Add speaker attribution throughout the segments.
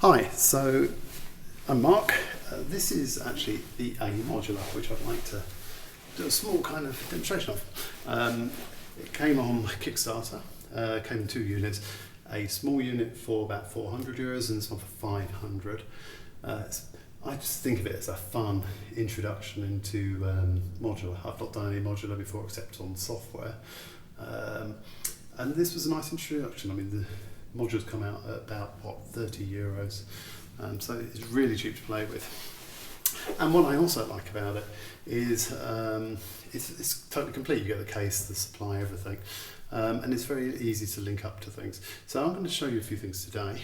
Speaker 1: Hi, so I'm Mark. This is actually the A Modular, which I'd like to do a small kind of demonstration of. It came on Kickstarter, came in two units, a small unit for about €400 and this one for 500. I just think of it as a fun introduction into Modular. I've not done any Modular before except on software. And this was a nice introduction. I mean, the Modular's come out at about, what, €30. So it's really cheap to play with. And what I also like about it is it's totally complete. You get the case, the supply, everything. And it's very easy to link up to things. So I'm going to show you a few things today.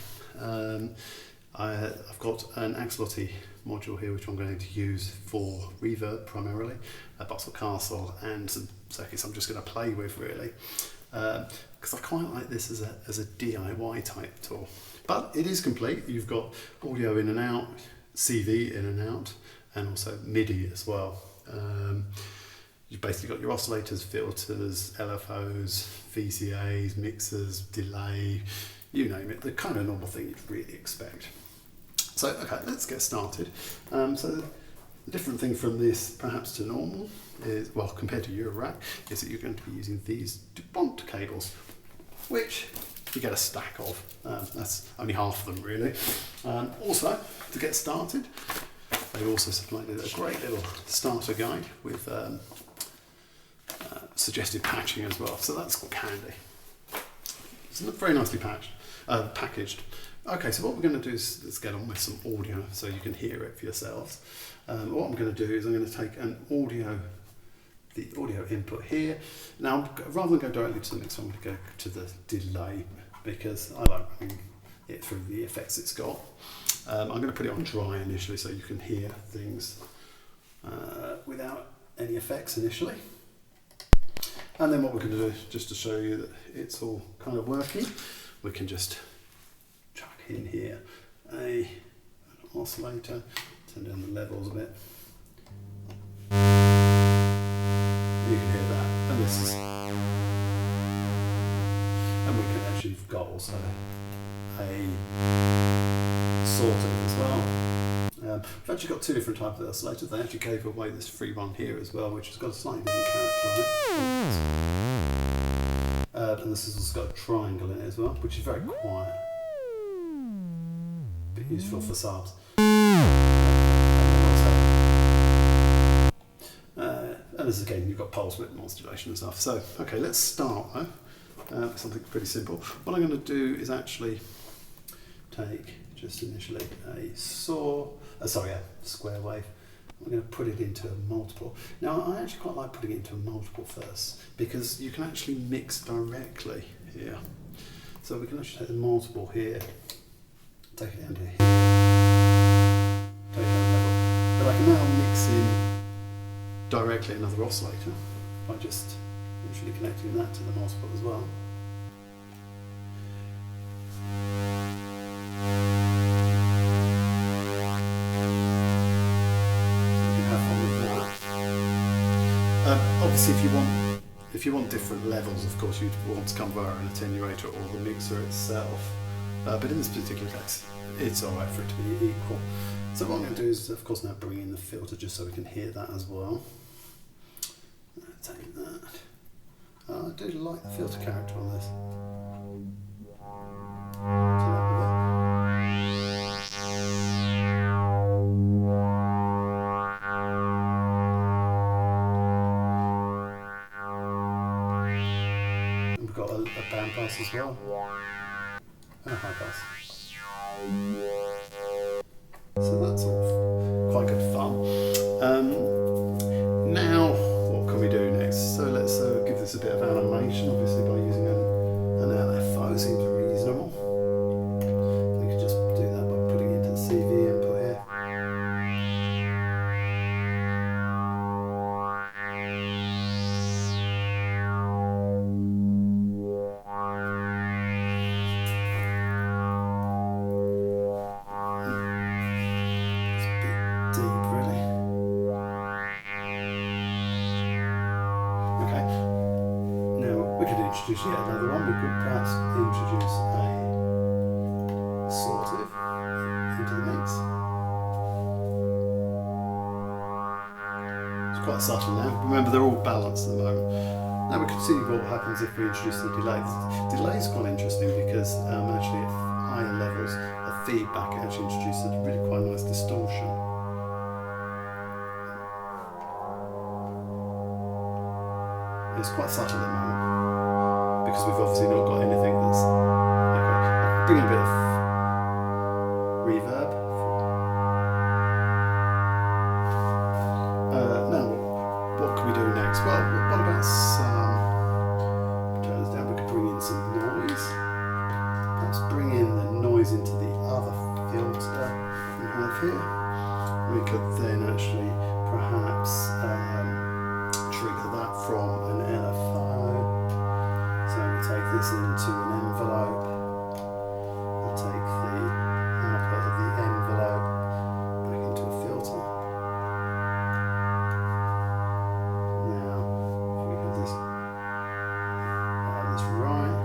Speaker 1: I've got an Axolotl module here which I'm going to use for reverb primarily, a Boxall Castle and some circuits I'm just going to play with really. Because I quite like this as a DIY type tool. But it is complete. You've got audio in and out, CV in and out, and also MIDI as well. You've basically got your oscillators, filters, LFOs, VCAs, mixers, delay, you name it, the kind of normal thing you'd really expect. So, okay, let's get started. So the different thing from this perhaps to normal is, well, compared to Eurorack, is that you're going to be using these DuPont cables, which you get a stack of. That's only half of them really. Also, to get started, they also supplied a great little starter guide with suggested patching as well, so that's handy. It's very nicely packaged. Okay, so what we're going to do is let's get on with some audio so you can hear it for yourselves. What I'm going to do is I'm going to take the audio input here. Now, rather than go directly to the mixer, I'm going to go to the delay because I like it through the effects it's got. I'm going to put it on dry initially so you can hear things without any effects initially. And then what we're going to do, just to show you that it's all kind of working, we can just chuck in here an oscillator, turn down the levels a bit. You can hear that, and this is, and we can actually, you've got also a sorter as well. We've actually got two different types of oscillators. They actually gave away this free one here as well, which has got a slightly different character on it. And this has also got a triangle in it as well, which is very quiet. A bit useful for subs. And this again, you've got pulse width modulation and stuff. So, okay, let's start though with something pretty simple. What I'm going to do is actually take just initially a square wave. I'm going to put it into a multiple. Now, I actually quite like putting it into a multiple first because you can actually mix directly here. So we can actually take the multiple here, take it down to here, take it down level. But I can now mix in directly another oscillator by just actually connecting that to the multiple as well. So you can have fun with that. Obviously, if you want different levels, of course, you'd want to come via an attenuator or the mixer itself. But in this particular case, it's alright for it to be equal. So what I'm going to do is, of course, now bring in the filter just so we can hear that as well. Take that. I do like the filter character on this. And we've got a band pass as well. And a high pass. So that's all quite good fun. Now, what can we do next? So let's give this a bit of animation, obviously by using an LFO seems reasonable. We could just do that by putting it into the CV input here. Introduce yet another one. We could perhaps introduce a sortive. quite subtle now. Remember, they're all balanced at the moment. Now we can see what happens if we introduce the delay. The delay is quite interesting because actually at higher levels of feedback it actually introduces a really quite nice distortion. It's quite subtle at the moment because we've obviously not got anything that's okay. Bring in a bit of reverb. Now, what can we do next? Well, what about some, turn this down, we could bring in some noise. Perhaps bring in the noise into the other filter we have here. We could then actually perhaps trigger that from an LFO. So we'll take this into an envelope. We'll take the output of the envelope back into a filter. Now, if we have this right.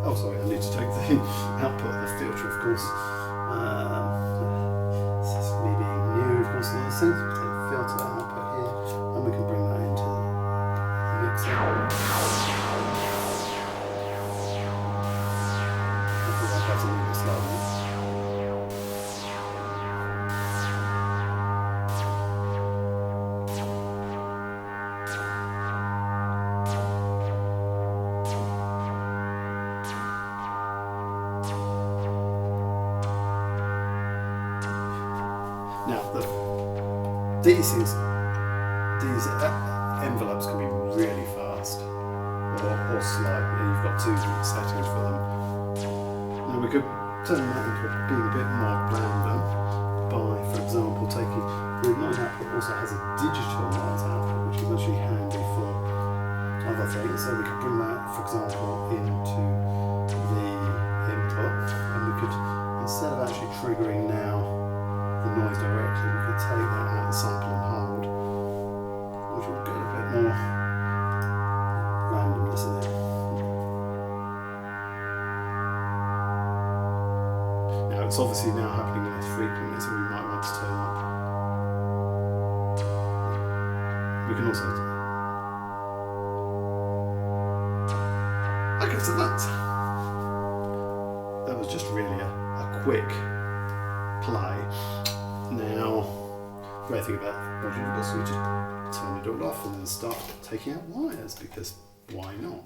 Speaker 1: Oh, sorry, I need to take the output of the filter, of course. This is me being new, of course, in this sense. Take the filter output here, and we can bring that into the mixer. That's a little bit slow. Now, these envelopes can be really fast or slow. You've got two settings for them. Now we could turn that into being a bit more random by, for example, taking the noise output also has a digital noise output, which is actually handy for other things. So we could bring that, for example, into the input, and we could, instead of actually triggering now the noise directly, we could take that out and sample and hold, which will get a bit more randomness in it. Now it's obviously now happening less frequently, so we might want to turn up. We can also. Okay, so that was just really a quick play. Now, the great thing about Modular is we just turn it all off and then start taking out wires, because why not?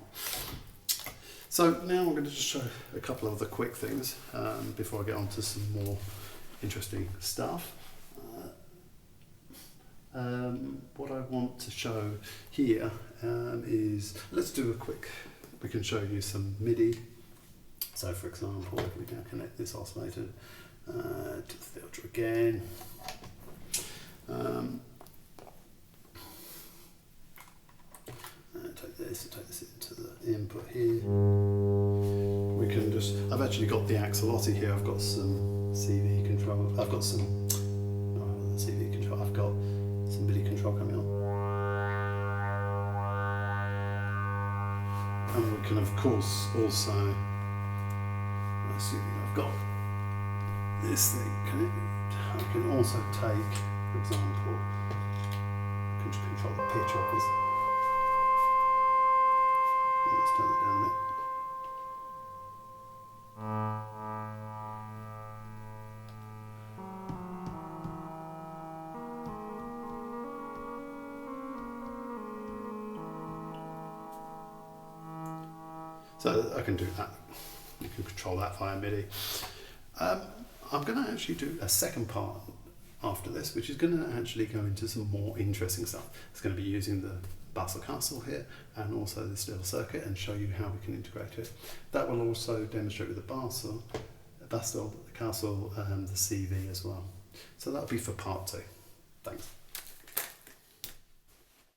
Speaker 1: So now I'm going to just show a couple of the quick things before I get on to some more interesting stuff. What I want to show here is, let's do a quick, we can show you some MIDI. So for example, if we now connect this oscillator to the filter again. Take this into the input here. We can just, I've actually got the Oscillators here, I've got some CV control, I've got some CV control, I've got some MIDI control coming on. And we can of course also, assuming I've got this thing connected, I can also take, for example, I can control the pitch of this. Let's turn that down a bit. So I can do that. You can control that via MIDI. I'm going to actually do a second part after this, which is going to actually go into some more interesting stuff. It's going to be using the bass castle here and also this little circuit and show you how we can integrate it. That will also demonstrate with the bass, the castle and the CV as well. So that'll be for part 2. Thanks.